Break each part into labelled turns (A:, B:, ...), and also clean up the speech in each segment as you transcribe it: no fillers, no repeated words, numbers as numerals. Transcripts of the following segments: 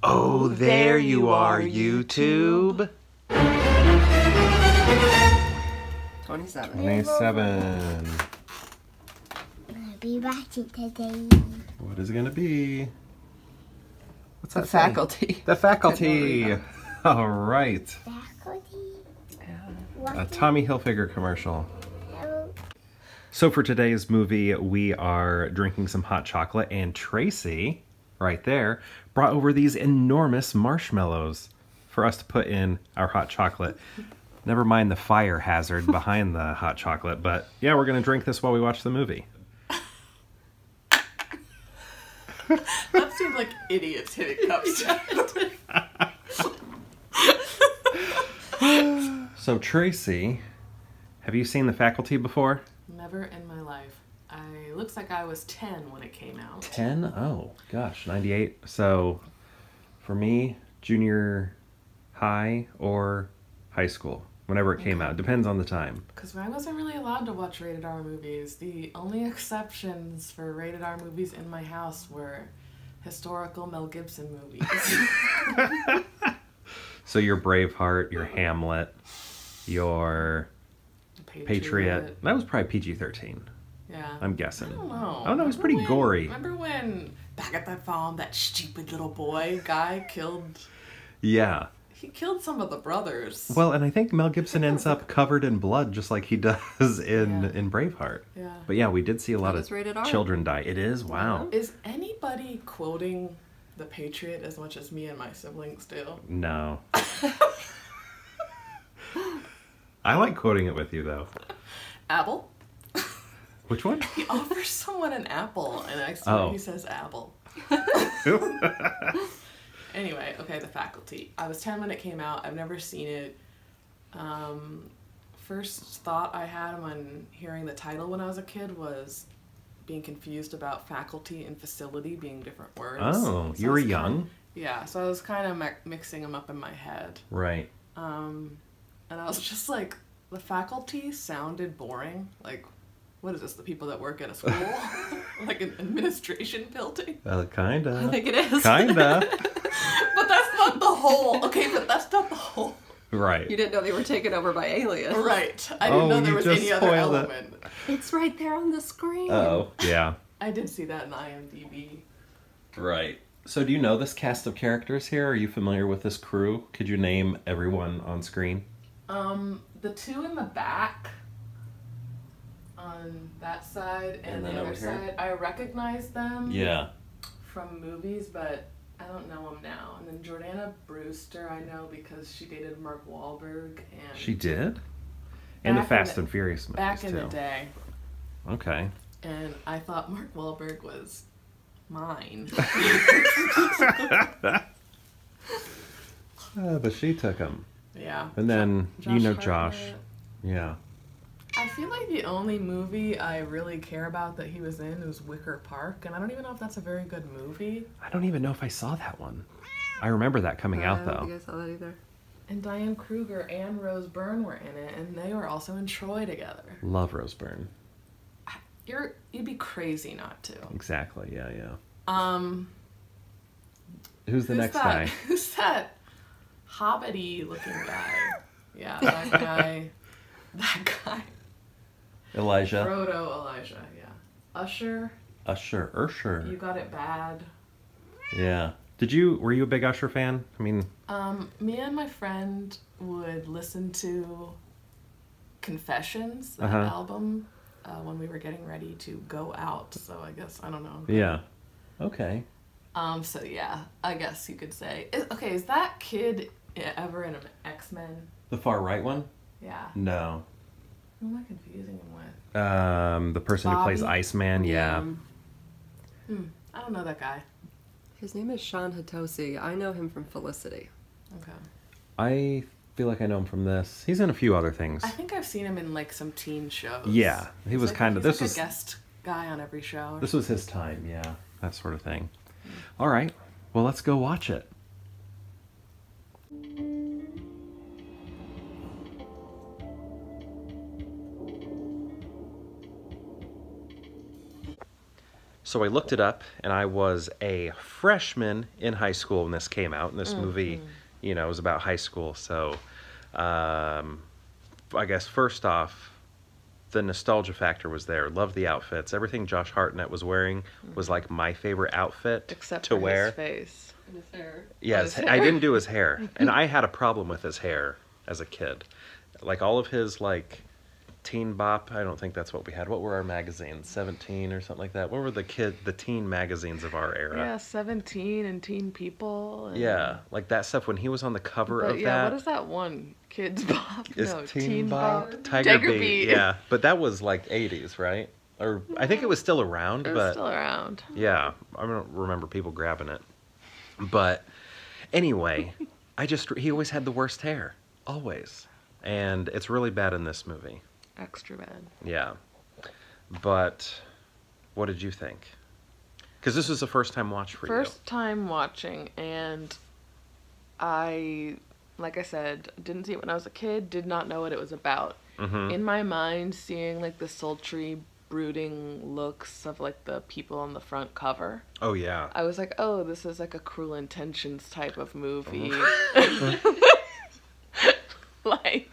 A: Oh, there you are, YouTube.
B: 27.
A: 27.
C: I'm gonna be watching today.
A: What is it gonna be? What's
B: The
A: that say?
B: faculty.
A: The faculty. All right.
C: Faculty.
A: A Tommy Hilfiger commercial.
C: Hello.
A: So for today's movie, we are drinking some hot chocolate, and Tracy, right there, brought over these enormous marshmallows for us to put in our hot chocolate. Never mind the fire hazard behind the hot chocolate, but yeah, we're gonna drink this while we watch the movie.
D: That seemed like idiots hitting cups.
A: So Tracy, have you seen The Faculty before?
D: Never in my life. Looks like I was 10 when it came out.
A: 10? Oh, gosh, 98. So for me, junior high or high school, whenever it came out. Depends on the time.
D: Because I wasn't really allowed to watch rated R movies. The only exceptions for rated R movies in my house were historical Mel Gibson movies.
A: So your Braveheart, your Hamlet, your Patriot. That was probably PG-13.
D: Yeah.
A: I'm guessing.
D: I don't know.
A: Oh no, it was pretty gory.
D: Remember when back at that farm, that stupid little boy guy killed...
A: Yeah.
D: He killed some of the brothers.
A: Well, and I think Mel Gibson ends up covered in blood just like he does in Braveheart.
D: Yeah.
A: But yeah, we did see a lot
B: That is rated R.
A: of children die. It is? Wow.
D: Is anybody quoting The Patriot as much as me and my siblings do?
A: No. I like quoting it with you, though.
D: Apple?
A: Which one?
D: He offers someone an apple, and I swear he says apple. Anyway, okay, The Faculty. I was 10 when it came out. I've never seen it. First thought I had when hearing the title when I was a kid was being confused about faculty and facility being different words.
A: Oh, you were young?
D: Yeah, so I was kind of mixing them up in my head.
A: Right.
D: And I was just like, the faculty sounded boring. Like, what is this, the people that work at a school? Like an administration building?
A: Kinda.
B: I think it is.
A: Kinda.
D: But that's not the whole. Okay, but that's not the whole.
A: Right.
B: You didn't know they were taken over by aliens.
D: Right. I didn't know there was any other element.
B: It's right there on the screen.
A: Oh, yeah.
D: I did see that in IMDb.
A: Right. So do you know this cast of characters here? Are you familiar with this crew? Could you name everyone on screen?
D: The two in the back on that side and the other side, I recognize them from movies, but I don't know them now. And then Jordana Brewster, I know because she dated Mark Wahlberg. And
A: She did? And the Fast and Furious movies,
D: back in
A: too.
D: the day.
A: Okay.
D: And I thought Mark Wahlberg was mine.
A: But she took him.
D: Yeah.
A: And then, you know Josh.
D: Hartnett.
A: Yeah.
D: I feel like the only movie I really care about that he was in was Wicker Park, and I don't even know if that's a very good movie.
A: I don't even know if I saw that one. I remember that coming out,
B: I
A: though.
B: don't think I saw that either.
D: And Diane Kruger and Rose Byrne were in it, and they were also in Troy together.
A: Love Rose Byrne.
D: You'd be crazy not to.
A: Exactly, yeah. Who's
D: Who's
A: the next
D: that?
A: guy?
D: Who's that hobbity looking guy? Yeah, that guy. That guy.
A: Elijah.
D: Frodo Elijah, yeah. Usher.
A: Usher.
D: You Got It Bad.
A: Yeah. Were you a big Usher fan? I mean...
D: Me and my friend would listen to Confessions, that album, when we were getting ready to go out. So I guess, I don't know.
A: Yeah. Okay.
D: So yeah, I guess you could say. Okay, is that kid ever in an X-Men?
A: The far right one?
D: Yeah.
A: No.
D: Who am I confusing him with?
A: The person who plays
D: Bobby?
A: Iceman, yeah.
D: I don't know that guy.
B: His name is Sean Hatosi. I know him from Felicity.
D: Okay.
A: I feel like I know him from this. He's in a few other things.
D: I think I've seen him in like some teen shows.
A: Yeah, he was kind of...
D: He's like a guest guy on every show.
A: This was his time, yeah. That sort of thing. All right. Well, let's go watch it. So I looked it up, and I was a freshman in high school when this came out, and this movie, you know, was about high school. So I guess first off, the nostalgia factor was there. Loved the outfits. Everything Josh Hartnett was wearing was like my favorite outfit
D: except
A: to
D: for
A: wear.
D: His face and his hair.
A: Yes, I didn't do his hair, and I had a problem with his hair as a kid. Like all of his like Teen Bop. I don't think that's what we had. What were our magazines? 17 or something like that. What were the teen magazines of our era?
D: Yeah, 17 and Teen People. And...
A: Yeah, like that stuff when he was on the cover of that.
D: What is that one? Kids Bop? No,
A: Teen Bop. Tiger Beat. Yeah, but that was like 80s, right? Or I think it was still around.
D: It was still around.
A: Yeah, I don't remember people grabbing it. But anyway, he always had the worst hair. Always. And it's really bad in this movie.
D: Extra bad.
A: Yeah. But what did you think? Because this was the first time watch for you.
D: First time watching, and I, like I said, didn't see it when I was a kid, did not know what it was about.
A: Mm-hmm.
D: In my mind, seeing like the sultry, brooding looks of like the people on the front cover.
A: Oh, yeah.
D: I was like, oh, this is like a Cruel Intentions type of movie. Like,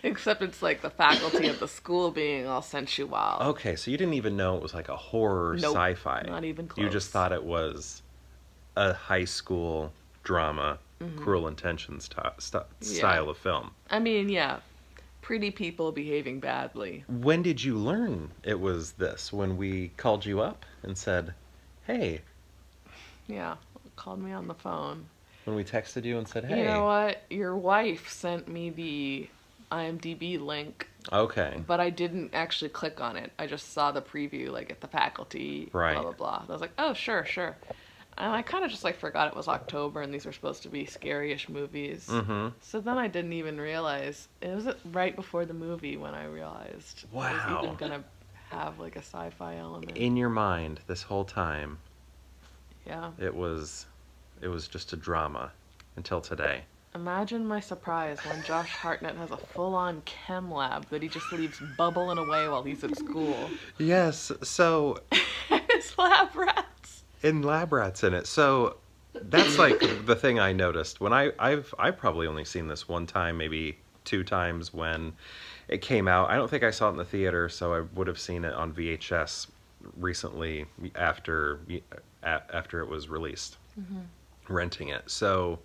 D: except it's like the faculty of the school being all sensual.
A: Okay, so you didn't even know it was like a horror sci-fi.
D: Not even close.
A: You just thought it was a high school drama, Cruel Intentions style of film.
D: I mean, yeah, pretty people behaving badly.
A: When did you learn it was this? When we called you up and said, hey.
D: Yeah, called me on the phone.
A: When we texted you and said, hey.
D: You know what? Your wife sent me the IMDb link.
A: Okay.
D: But I didn't actually click on it. I just saw the preview, like, at the faculty,
A: right.
D: Blah, blah, blah. And I was like, oh, sure. And I kind of just, like, forgot it was October and these were supposed to be scary-ish movies.
A: Mm-hmm.
D: So then I didn't even realize. It was right before the movie when I realized
A: wow.
D: it was even going to have, like, a sci-fi element.
A: In your mind, this whole time,
D: yeah,
A: it was just a drama until today.
D: Imagine my surprise when Josh Hartnett has a full-on chem lab that he just leaves bubbling away while he's at school.
A: Yes, so...
D: His lab rats.
A: In lab rats in it. So that's like the thing I noticed. When I've probably only seen this one time, maybe 2 times when it came out. I don't think I saw it in the theater, so I would have seen it on VHS recently after it was released. Mm-hmm. Renting it. So,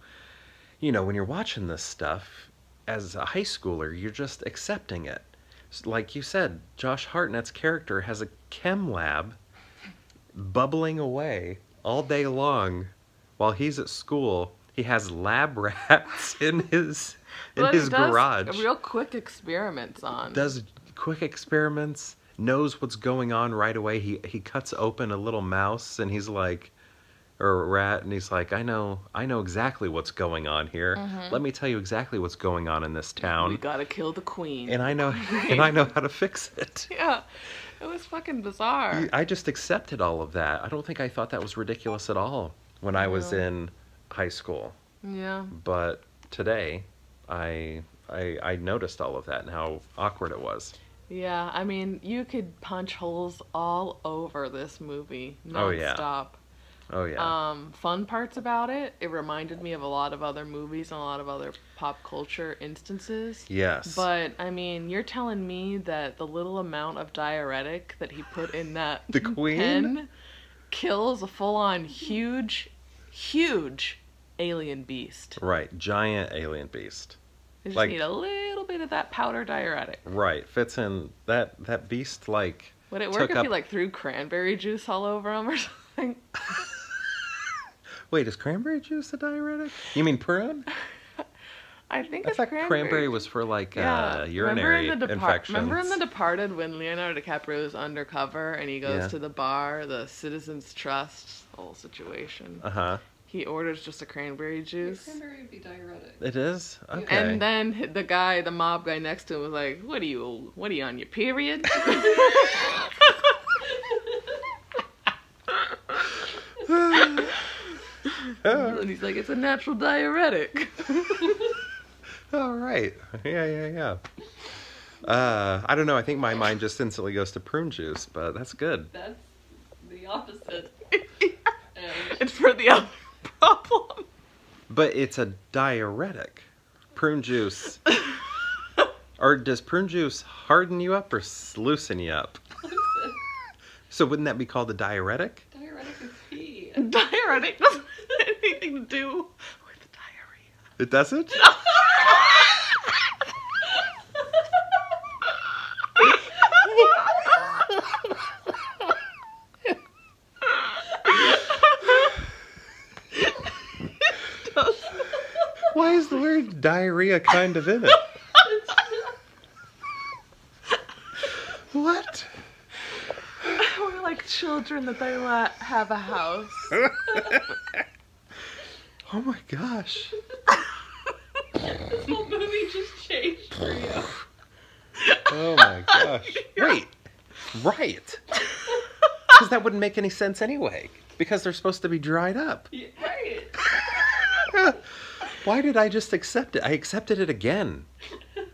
A: you know, when you're watching this stuff as a high schooler, you're just accepting it. Like you said, Josh Hartnett's character has a chem lab bubbling away all day long while he's at school. He has lab rats in his garage.
D: Real quick experiments on.
A: Does quick experiments, knows what's going on right away. He cuts open a little mouse and he's like, or a rat, and he's like, I know exactly what's going on here. Mm-hmm. Let me tell you exactly what's going on in this town.
D: We gotta kill the queen.
A: And I know how to fix it.
D: Yeah, it was fucking bizarre.
A: I just accepted all of that. I don't think I thought that was ridiculous at all when I was in high school.
D: Yeah.
A: But today, I noticed all of that and how awkward it was.
D: Yeah, I mean, you could punch holes all over this movie non-stop.
A: Oh, yeah. Oh, yeah.
D: Fun parts about it, it reminded me of a lot of other movies and a lot of other pop culture instances.
A: Yes.
D: But, I mean, you're telling me that the little amount of diuretic that he put in that
A: the queen
D: pen kills a full-on huge alien beast.
A: Right, giant alien beast.
D: You just need a little bit of that powder diuretic.
A: Right, fits in that beast, like...
D: Would it work if you, like, threw cranberry juice all over him or something?
A: Wait, is cranberry juice a diuretic? You mean prune?
D: I think
A: it's cranberry was for like urinary infections.
D: Remember in The Departed when Leonardo DiCaprio is undercover and he goes to the bar, the Citizens Trust whole situation.
A: Uh-huh.
D: He orders just a cranberry juice.
B: Cranberry would be diuretic.
A: It is? Okay.
D: And then the mob guy next to him was like, What are you on your period? And he's like, it's a natural diuretic.
A: All right. Yeah. I don't know. I think my mind just instantly goes to prune juice, but that's good.
B: That's the
D: opposite.
E: It's for the other problem.
A: But it's a diuretic. Prune juice. Or does prune juice harden you up or loosen you up?
D: Loosen.
A: So wouldn't that be called a diuretic?
D: Diuretic is pee.
E: Diuretic doesn't have anything to do with diarrhea.
A: It doesn't? Why is the word diarrhea kind of in it? What?
E: We're like children that they let have a house.
A: Oh my gosh.
D: This whole movie just changed for you.
A: Oh my gosh. Wait. Right. Because that wouldn't make any sense anyway. Because they're supposed to be dried up.
D: Yeah, right.
A: Why did I just accept it? I accepted it again.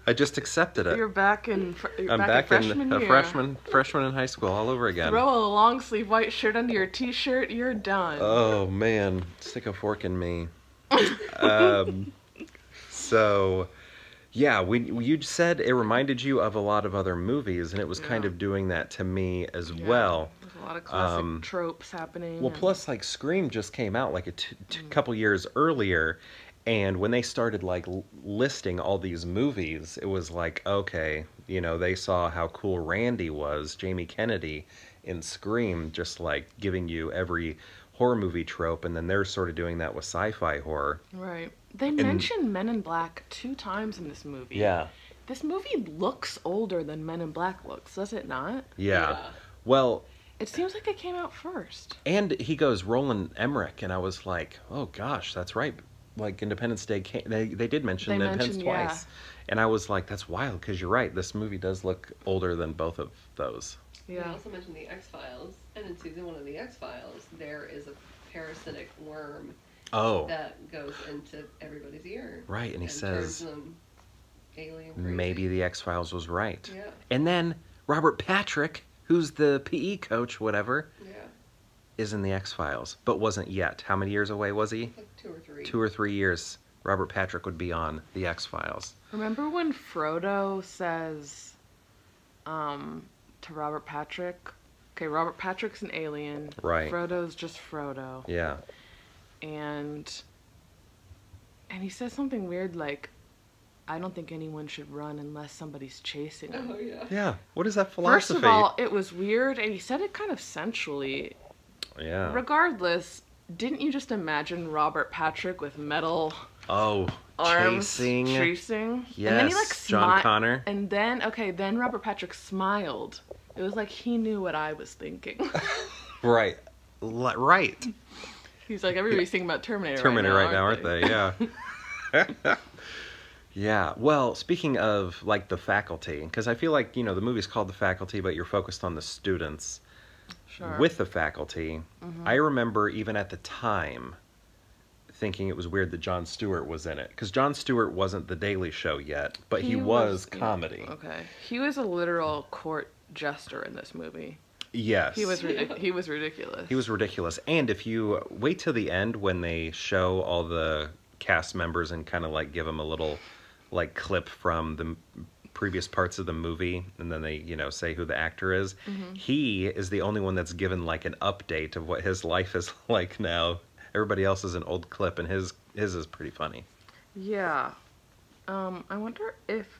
A: I just accepted it.
E: You're back in
A: I'm back in
E: freshman
A: a
E: year.
A: freshman in high school all over again.
E: Throw a long sleeve white shirt under your t-shirt, you're done.
A: Oh man, stick a fork in me. So, yeah, you said it reminded you of a lot of other movies, and it was kind of doing that to me as well.
E: There's a lot of classic tropes happening.
A: Well, plus, like, Scream just came out like a couple years earlier, and when they started, like, listing all these movies, it was like, okay, you know, they saw how cool Randy was, Jamie Kennedy, in Scream, just, like, giving you every horror movie trope, and then they're sort of doing that with sci-fi horror.
E: Right. They mentioned Men in Black 2 times in this movie.
A: Yeah.
E: This movie looks older than Men in Black looks, does it not?
A: Yeah. Well...
E: It seems like it came out first.
A: And he goes, Roland Emmerich, and I was like, oh gosh, that's right. Like, Independence Day, they did mention Independence twice.
E: Yeah.
A: And I was like, that's wild, because you're right, this movie does look older than both of those.
D: Yeah. They also mentioned the X-Files, and in season 1 of the X-Files, there is a parasitic worm that goes into everybody's ear.
A: Right, and he says,
D: turns them alien crazy.
A: Maybe the X-Files was right.
D: Yeah.
A: And then Robert Patrick, who's the PE coach, whatever, is in the X-Files, but wasn't yet. How many years away was he?
D: Like 2 or 3.
A: 2 or 3 years. Robert Patrick would be on the X-Files.
E: Remember when Frodo says to Robert Patrick, okay, Robert Patrick's an alien.
A: Right.
E: Frodo's just Frodo.
A: Yeah.
E: And he says something weird like, I don't think anyone should run unless somebody's chasing them.
D: Oh, yeah.
A: Yeah. What is that philosophy?
E: First of all, it was weird, and he said it kind of sensually.
A: Yeah.
E: Regardless, didn't you just imagine Robert Patrick with metal arms
A: chasing?
E: Yes. And then he like
A: John Connor.
E: And then, then Robert Patrick smiled. It was like he knew what I was thinking.
A: Right. Right.
E: He's like, everybody's thinking about Terminator
A: right now, aren't they? Yeah. Yeah. Well, speaking of, like, the faculty, because I feel like, you know, the movie's called The Faculty, but you're focused on the students.
E: Sure.
A: With the faculty, I remember even at the time thinking it was weird that Jon Stewart was in it. Because Jon Stewart wasn't The Daily Show yet, but he was comedy.
E: Yeah, okay. He was a literal court jester in this movie.
A: Yes.
E: He was ridiculous.
A: He was ridiculous. And if you wait till the end when they show all the cast members and kind of like give them a little like clip from the previous parts of the movie, and then they, you know, say who the actor is, he is the only one that's given like an update of what his life is like now. Everybody else is an old clip, and his is pretty funny. Yeah.
E: I wonder if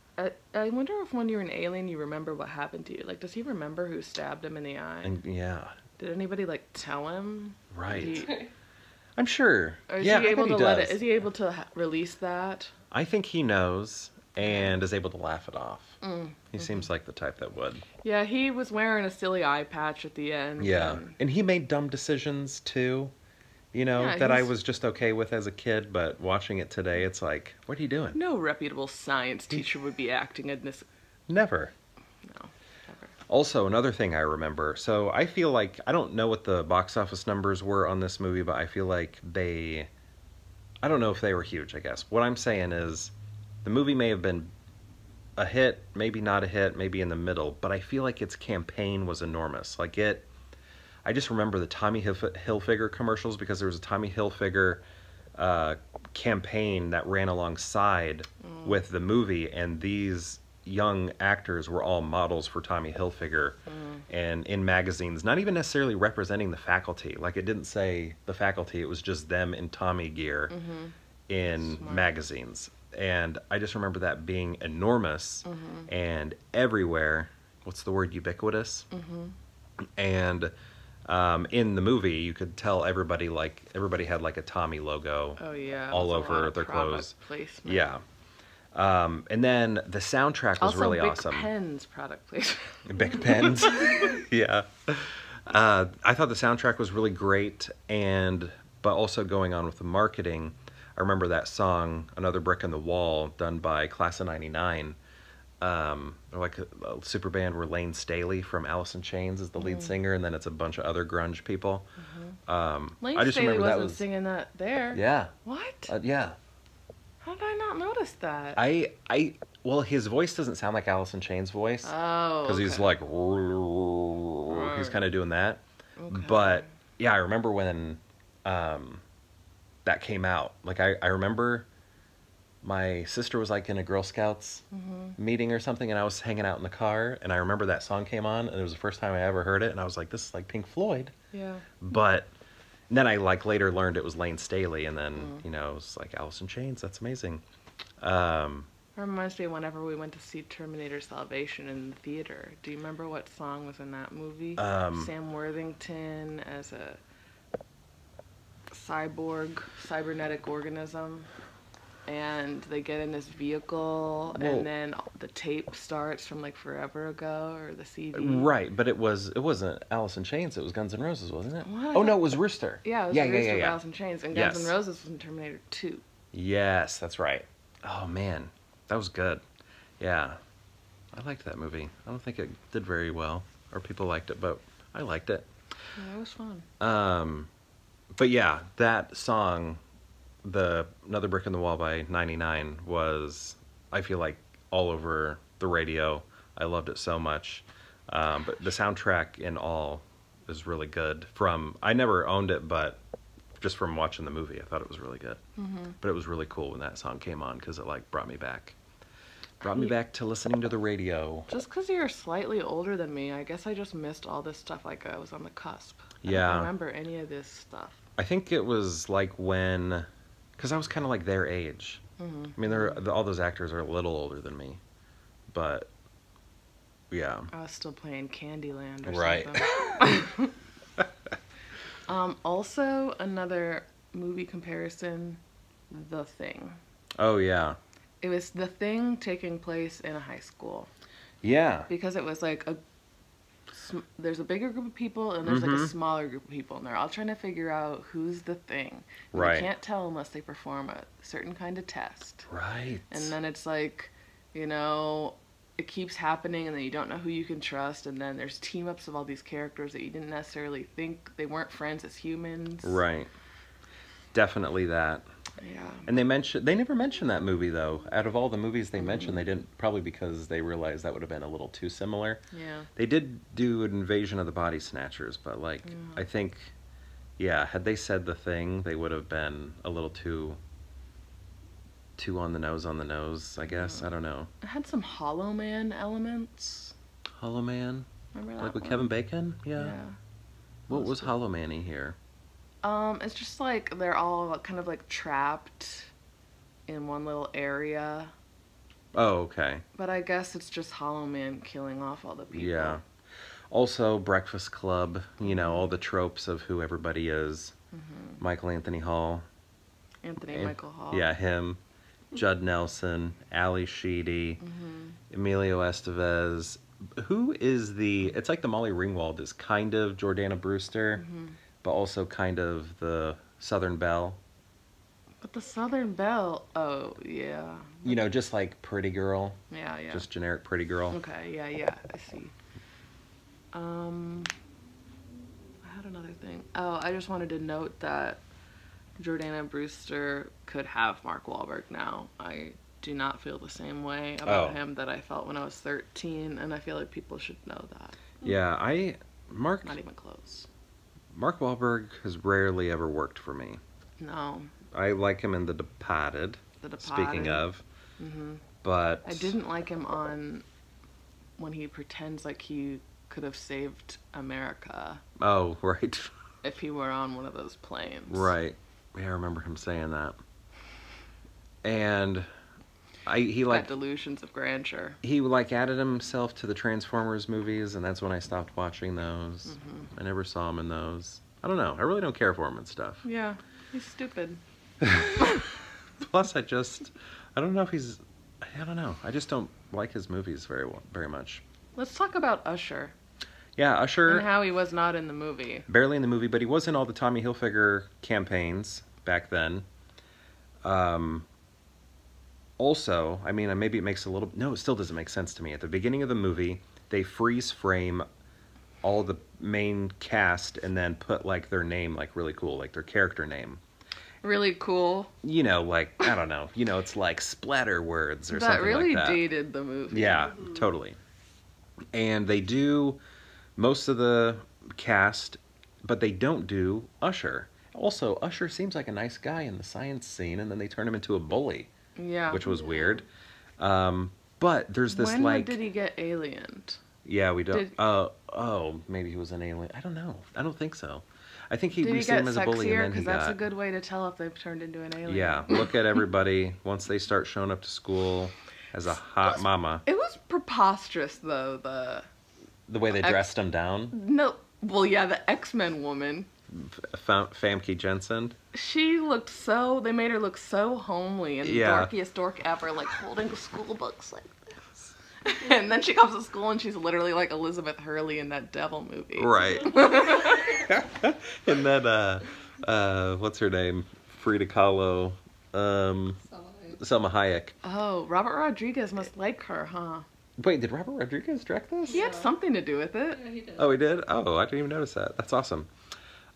E: when you're an alien, you remember what happened to you. Like, does he remember who stabbed him in the eye?
A: And yeah.
E: Did anybody like tell him?
A: Right. I'm sure.
E: Or is
A: yeah,
E: he able
A: I bet
E: to
A: he
E: let
A: does.
E: it? Is he able to release that?
A: I think he knows and is able to laugh it off. He seems like the type that would.
E: Yeah, he was wearing a silly eye patch at the end.
A: Yeah, and he made dumb decisions too. You know, that I was just okay with as a kid, but watching it today, it's like, what are you doing?
E: No reputable science teacher would be acting in this.
A: Never.
E: No, never.
A: Also, another thing I remember, so I feel like, I don't know what the box office numbers were on this movie, but I feel like I don't know if they were huge, I guess. What I'm saying is, the movie may have been a hit, maybe not a hit, maybe in the middle, but I feel like its campaign was enormous. Like I just remember the Tommy Hilfiger commercials because there was a Tommy Hilfiger campaign that ran alongside with the movie, and these young actors were all models for Tommy Hilfiger and in magazines, not even necessarily representing the faculty. Like, it didn't say the faculty, it was just them in Tommy gear in magazines. And I just remember that being enormous and everywhere. What's the word? Ubiquitous. And in the movie, you could tell everybody had like a Tommy logo.
E: Oh yeah,
A: all over their clothes.
E: Placement.
A: Yeah. And then the soundtrack was really awesome.
E: Bic Pens product placement.
A: Bic Pens. Yeah. I thought the soundtrack was really great, but also going on with the marketing, I remember that song, Another Brick in the Wall, done by Class of 99. Like a super band where Lane Staley from Alice in Chains is the lead singer, and then it's a bunch of other grunge people.
E: Lane
A: I just
E: Staley
A: remember
E: wasn't singing that there.
A: Yeah.
E: What?
A: Yeah.
E: How did I not notice that?
A: Well, his voice doesn't sound like Alice in Chains' voice.
E: Oh,
A: because he's like, he's kind of doing that. Okay. But yeah, I remember when that came out. Like, I remember my sister was like in a Girl Scouts meeting or something, and I was hanging out in the car, and I remember that song came on, and it was the first time I ever heard it, and I was like, this is like Pink Floyd.
E: Yeah.
A: But then I like later learned it was Lane Staley, and then it was like Alice in Chains. That's amazing.
E: It reminds me whenever we went to see Terminator Salvation in the theater. Do you remember what song was in that movie? Sam Worthington as a cybernetic organism, and they get in this vehicle, and then the tape starts from like forever ago, or the CD.
A: Right, but it wasn't Alice in Chains. It was Guns N' Roses, wasn't it?
E: What?
A: Oh no, it was Rooster.
E: Yeah, it was Rooster, Alice in Chains, and Guns N' Roses was in Terminator 2.
A: Yes, that's right. Oh man, that was good. Yeah, I liked that movie. I don't think it did very well, or people liked it, but I liked it.
E: Yeah, it was fun.
A: But yeah, that song, the Another Brick in the Wall by 99, was, I feel like, all over the radio. I loved it so much. But the soundtrack in all is really good. I never owned it, but just from watching the movie, I thought it was really good. But it was really cool when that song came on, because it like brought me back. Brought me back to listening to the radio.
E: Just because you're slightly older than me, I guess I just missed all this stuff like I was on the cusp.
A: Yeah.
E: I don't remember any of this stuff.
A: I think it was like when, because I was kind of like their age. I mean, all those actors are a little older than me, but yeah.
E: I was still playing Candyland or
A: something.
E: Right. Also, another movie comparison, The Thing.
A: Oh, yeah.
E: It was The Thing taking place in a high school.
A: Yeah.
E: Because it was like there's a bigger group of people and there's like a smaller group of people, and they're all trying to figure out who's the thing.
A: Right.
E: You can't tell unless they perform a certain kind of test.
A: Right.
E: And then it's like, it keeps happening, and then you don't know who you can trust, and then there's team-ups of all these characters that you didn't necessarily think they weren't friends as humans.
A: Right. Definitely that.
E: Yeah.
A: And they never mentioned that movie, though. Out of all the movies they mentioned, they didn't, probably because they realized that would have been a little too similar.
E: Yeah.
A: They did do an Invasion of the Body Snatchers, but I think, had they said The Thing, they would have been a little too on the nose, I guess. I don't know.
E: It had some Hollow Man elements.
A: Hollow Man?
E: Remember that
A: Like with
E: one?
A: Kevin Bacon? Yeah. What was
E: good.
A: Hollow Man-y here?
E: It's just like they're all kind of like trapped in one little area.
A: Oh, okay.
E: But I guess it's just Hollow Man killing off all the people.
A: Yeah. Also, Breakfast Club, all the tropes of who everybody is. Michael Anthony Hall.
E: Michael Hall.
A: Yeah, him. Judd Nelson, Ali Sheedy, Emilio Estevez. Who is it's like the Molly Ringwald is kind of Jordana Brewster, but also kind of the Southern Belle.
E: But the Southern Belle, oh, yeah.
A: Just like Pretty Girl.
E: Yeah.
A: Just generic Pretty Girl.
E: Okay, yeah, I see. I had another thing. Oh, I just wanted to note that Jordana Brewster could have Mark Wahlberg now. I do not feel the same way about him that I felt when I was 13, and I feel like people should know that.
A: Yeah, Mark...
E: Not even close.
A: Mark Wahlberg has rarely ever worked for me.
E: No.
A: I like him in The Departed. Speaking of. But
E: I didn't like him on when he pretends like he could have saved America.
A: Oh, right.
E: If he were on one of those planes.
A: Right. Yeah, I remember him saying that. And he
E: got delusions of grandeur.
A: He added himself to the Transformers movies, and that's when I stopped watching those. I never saw him in those. I don't know. I really don't care for him and stuff.
E: Yeah, he's stupid.
A: Plus, I don't know if he's... I don't know. I just don't like his movies very much.
E: Let's talk about Usher.
A: Yeah, Usher...
E: And how he was not in the movie.
A: Barely in the movie, but he was in all the Tommy Hilfiger campaigns back then. Also, I mean, maybe it makes a little... No, it still doesn't make sense to me. At the beginning of the movie, they freeze frame all the main cast and then put, like, their name, like, really cool, like, their character name.
E: Really cool.
A: You know, like, I don't know. You know, it's like splatter words or something
E: really
A: like that.
E: That really dated the movie.
A: Yeah, totally. And they do most of the cast, but they don't do Usher. Also, Usher seems like a nice guy in the science scene, and then they turn him into a bully.
E: Yeah.
A: Which was weird. But there's this,
E: when did he get aliened?
A: Yeah, we don't... maybe he was an alien. I don't know. I don't think so. I think we see him as a bully, and then he got...
E: Because that's a good way to tell if they've turned into an alien.
A: Yeah, look at everybody once they start showing up to school as a hot mama.
E: It was preposterous, though,
A: the way they dressed him down?
E: No, well, yeah, the X-Men woman.
A: Famke Janssen.
E: She looked so... They made her look so homely and the dorkiest dork ever, like holding school books like this. And then she comes to school and she's literally like Elizabeth Hurley in that Devil movie.
A: Right. And then, what's her name? Frida Kahlo. Selma Hayek.
E: Oh, Robert Rodriguez must like her, huh?
A: Wait, did Robert Rodriguez direct this?
E: He had something to do with it.
B: Yeah, he did.
A: Oh, he did? Oh, I didn't even notice that. That's awesome.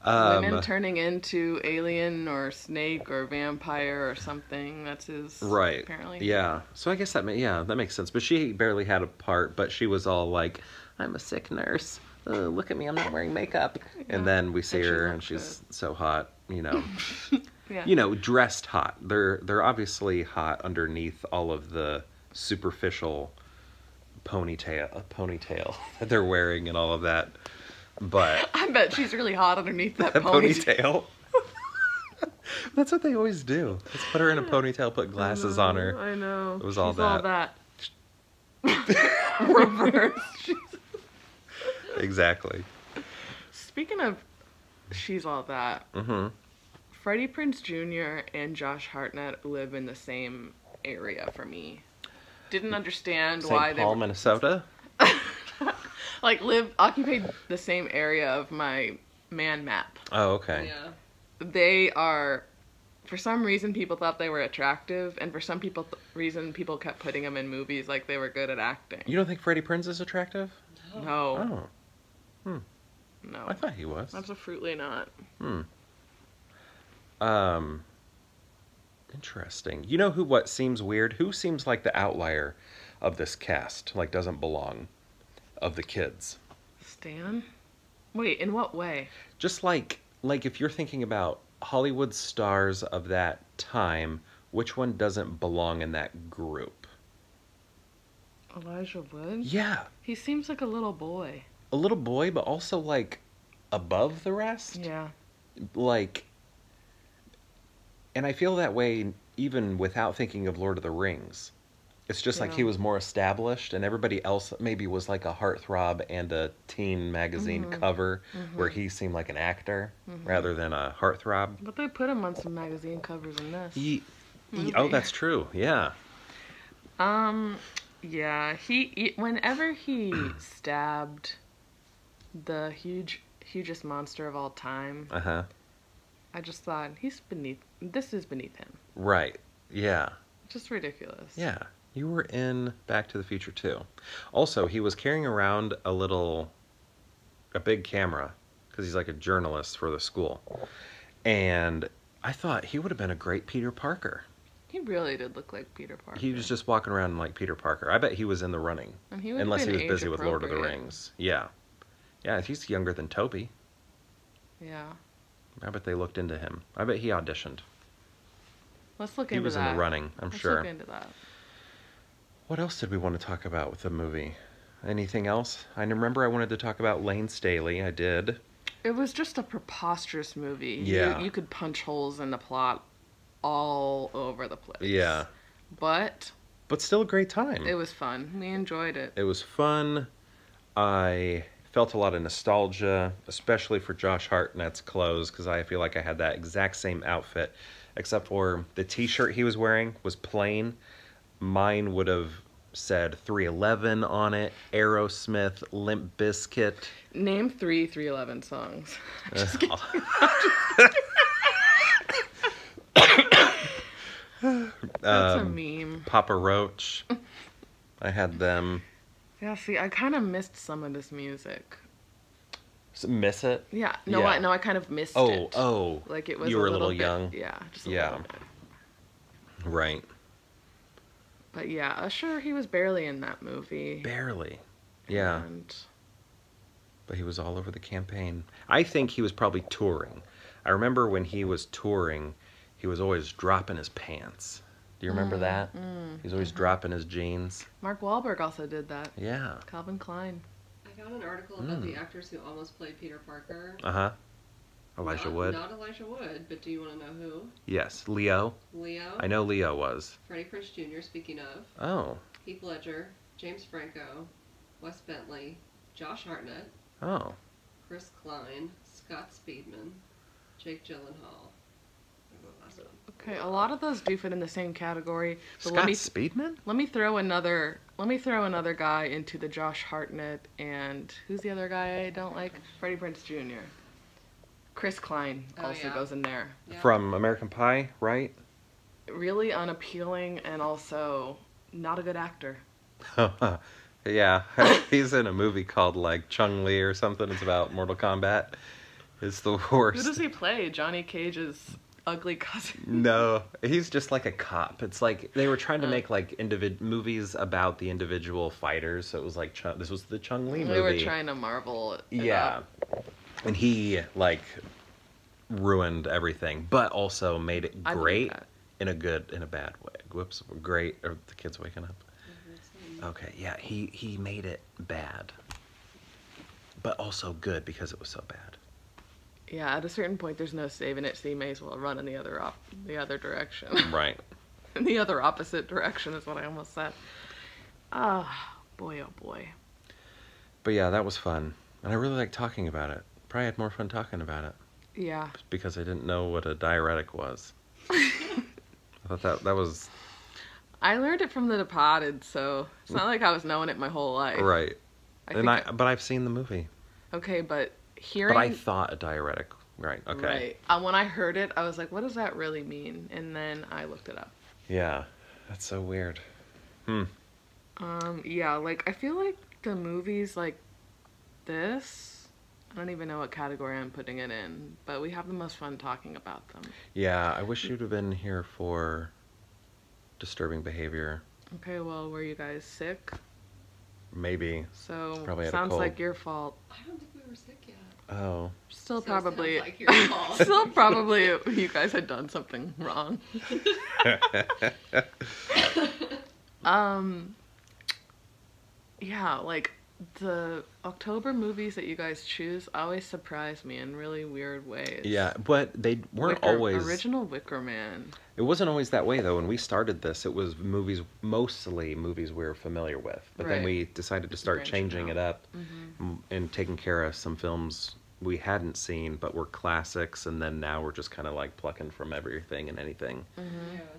E: Women turning into alien or snake or vampire or something. That's his...
A: Right.
E: Apparently.
A: Yeah. So I guess that makes sense. But she barely had a part, but she was all like, I'm a sick nurse. Look at me, I'm not wearing makeup. Yeah. And then we see her and she's so hot, you know.
E: Yeah.
A: You know, dressed hot. They're obviously hot underneath all of the superficial ponytail that they're wearing and all of that. But
E: I bet she's really hot underneath that
A: ponytail. That's what they always do. Let's put her in a ponytail, put glasses on her.
E: I know.
A: It was all that.
E: Reverse.
A: Exactly.
E: Speaking of she's all that, Freddie Prinze Jr. and Josh Hartnett live in the same area for me. Didn't understand why they
A: St. Paul, Minnesota?
E: Like occupied the same area of my man map.
A: Oh, okay.
B: Yeah.
E: They are, for some reason, people thought they were attractive, and for some reason, people kept putting them in movies like they were good at acting.
A: You don't think Freddie Prinze is attractive?
E: No.
A: Oh.
E: No.
A: I thought he was.
E: Absolutely not.
A: Interesting. You know what seems weird? Who seems like the outlier of this cast? Like, doesn't belong? Of the kids.
E: Stan? Wait, in what way?
A: Just like if you're thinking about Hollywood stars of that time, which one doesn't belong in that group?
E: Elijah Wood?
A: Yeah.
E: He seems like a little boy.
A: A little boy, but also like above the rest?
E: Yeah.
A: Like, and I feel that way even without thinking of Lord of the Rings. It's just like he was more established, and everybody else maybe was like a heartthrob and a teen magazine cover, where he seemed like an actor rather than a heartthrob.
E: But they put him on some magazine covers in this.
A: Oh, that's true. Yeah.
E: Yeah. Whenever he stabbed the hugest monster of all time, I just thought this is beneath him.
A: Right. Yeah.
E: Just ridiculous.
A: Yeah. You were in Back to the Future too. Also, he was carrying around a big camera, because he's like a journalist for the school. And I thought he would have been a great Peter Parker.
E: He really did look like Peter Parker.
A: He was just walking around like Peter Parker. I bet he was in the running.
E: And he would
A: unless
E: have
A: he
E: been
A: was busy with Lord of the
E: age-appropriate.
A: Rings. Yeah. Yeah, he's younger than Toby.
E: Yeah.
A: I bet they looked into him. I bet he auditioned.
E: Let's look
A: He
E: into
A: was
E: that.
A: in the running, I'm sure.
E: Let's look into that.
A: What else did we want to talk about with the movie? Anything else? I remember I wanted to talk about Lane Staley. I did.
E: It was just a preposterous movie.
A: Yeah.
E: You could punch holes in the plot all over the place.
A: Yeah.
E: But
A: still a great time.
E: it was fun. We enjoyed it.
A: It was fun. I felt a lot of nostalgia, especially for Josh Hartnett's clothes, because I feel like I had that exact same outfit, except for the t-shirt he was wearing was plain. Mine would have said 311 on it, Aerosmith, Limp Bizkit.
E: Name 3 311 songs. Just kidding. That's a meme.
A: Papa Roach. I had them.
E: Yeah, see, I kind of missed some of this music.
A: Miss it?
E: Yeah, no,
A: Yeah.
E: I kind of missed it.
A: Oh,
E: like it was.
A: You were a
E: little
A: little
E: bit,
A: young.
E: Yeah, just a
A: Yeah.
E: little bit.
A: Right.
E: But yeah, Usher, he was barely in that movie.
A: Barely. Yeah.
E: And
A: But he was all over the campaign. I think he was probably touring. I remember when he was touring, he was always dropping his pants. Do you remember that? He's always dropping his jeans.
E: Mark Wahlberg also did that.
A: Yeah.
E: Calvin Klein.
B: I got an article about the actors who almost played Peter Parker.
A: Uh-huh. Elijah Wood.
B: Not Elijah Wood, but do you want to know who?
A: Yes. Leo.
B: Leo.
A: I know Leo was.
B: Freddie Prinze Jr., speaking of.
A: Oh.
B: Heath Ledger, James Franco, Wes Bentley, Josh Hartnett,
A: Oh.
B: Chris Klein, Scott Speedman, Jake Gyllenhaal.
E: Okay, a lot of those do fit in the same category. But
A: Scott Speedman?
E: Let me throw another guy into the Josh Hartnett and who's the other guy I don't like? Freddie Prinze Jr. Chris Klein also goes in there.
B: Yeah.
A: From American Pie, right?
E: Really unappealing and also not a good actor.
A: Yeah. He's in a movie called like Chung-Li or something. It's about Mortal Kombat. It's the worst.
E: Who does he play? Johnny Cage's ugly cousin?
A: No, he's just like a cop. It's like they were trying to make like movies about the individual fighters. So it was like this was the Chung-Li movie.
E: They were trying to marvel it up.
A: And he like ruined everything, but also made it great in a bad way. Whoops, great. Are the kids waking up? Okay, yeah, he made it bad, but also good because it was so bad.
E: Yeah, at a certain point, there's no saving it, so you may as well run in the other direction.
A: Right.
E: In the other opposite direction is what I almost said. Ah, boy, oh boy.
A: But yeah, that was fun, and I really liked talking about it. Probably had more fun talking about it.
E: Yeah.
A: Because I didn't know what a diuretic was. I thought that was...
E: I learned it from The Departed, so it's not like I was knowing it my whole life.
A: Right. But I've seen the movie.
E: Okay, but hearing...
A: But I thought a diuretic. Right, okay.
E: Right. When I heard it, I was like, what does that really mean? And then I looked it up.
A: Yeah. That's so weird.
E: Yeah, like, I feel like the movies like this, I don't even know what category I'm putting it in, but we have the most fun talking about them.
A: Yeah, I wish you'd have been here for Disturbing Behavior.
E: Okay, well, were you guys sick?
A: Maybe.
E: So,
A: probably had a
E: sounds
A: cold.
E: like your fault.
B: I don't think we were sick yet.
A: Oh.
E: Still
B: So
E: probably...
B: sounds like your fault.
E: Still probably you guys had done something wrong. Yeah, like, the October movies that you guys choose always surprise me in really weird ways.
A: Yeah, but they weren't always...
E: Original Wicker Man.
A: It wasn't always that way, though. When we started this, it was mostly movies we were familiar with. But then we decided to start changing it up and taking care of some films we hadn't seen, but were classics. And then now we're just kind of like plucking from everything and anything.
B: Yeah,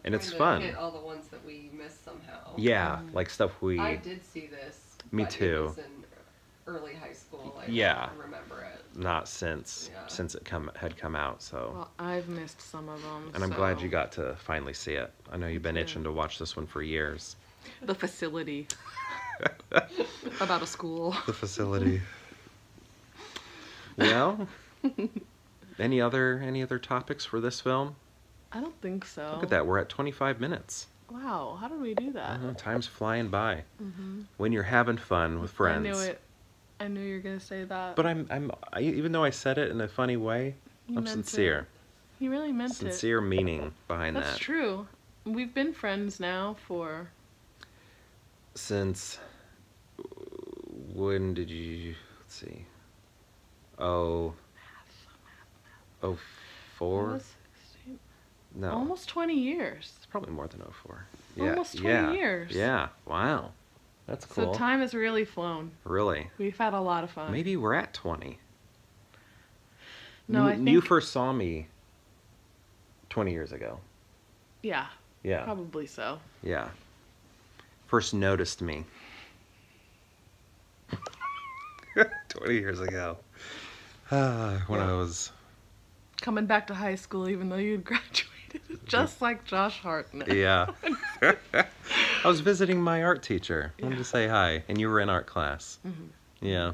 A: And it's
B: trying to
A: fun.
B: hit all the ones that we missed somehow.
A: Yeah, like stuff we...
B: I did see this.
A: Me
B: but
A: too.
B: It was in early high school. I
A: Yeah.
B: don't remember it.
A: Not since it had come out, so...
E: Well, I've missed some of them.
A: And I'm glad you got to finally see it. I know you've been itching to watch this one for years.
E: The Facility. About a school.
A: The Facility. Well, any other topics for this film?
E: I don't think so.
A: Look at that, we're at 25 minutes.
E: Wow, how did we do that?
A: Time's flying by. When you're having fun with friends.
E: I knew it. I knew you were gonna say that.
A: But even though I said it in a funny way, I'm sincere.
E: You really meant it.
A: Sincere meaning behind that.
E: That's true. We've been friends now for...
A: Since... When did you... Let's see. Oh... 04? No.
E: Almost 20 years.
A: It's probably more than 04. Yeah.
E: Almost 20 years.
A: Yeah. Wow. That's cool.
E: So time has really flown.
A: Really?
E: We've had a lot of fun.
A: Maybe we're at 20.
E: No, I think...
A: You first saw me 20 years ago.
E: Yeah.
A: Yeah.
E: Probably so.
A: Yeah. First noticed me. 20 years ago. When I was...
E: Coming back to high school even though you'd graduated. Just like Josh Hartnett.
A: Yeah. I was visiting my art teacher. I wanted to say hi. And you were in art class. Mm-hmm. Yeah.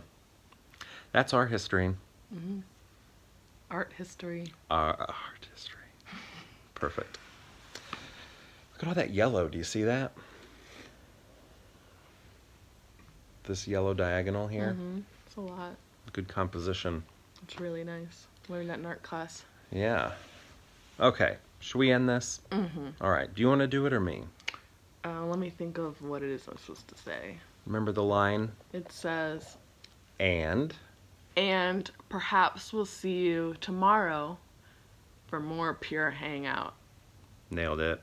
A: That's our history.
E: Mm-hmm. Art history.
A: Art history. Perfect. Look at all that yellow. Do you see that? This yellow diagonal here.
E: Mm-hmm. It's a lot.
A: Good composition.
E: It's really nice. Learned that in art class.
A: Yeah. Okay. Should we end this?
E: Mm-hmm.
A: All right. Do you want to do it or me?
E: Let me think of what it is I'm supposed to say.
A: Remember the line?
E: It says...
A: And
E: perhaps we'll see you tomorrow for more pure hangout.
A: Nailed it.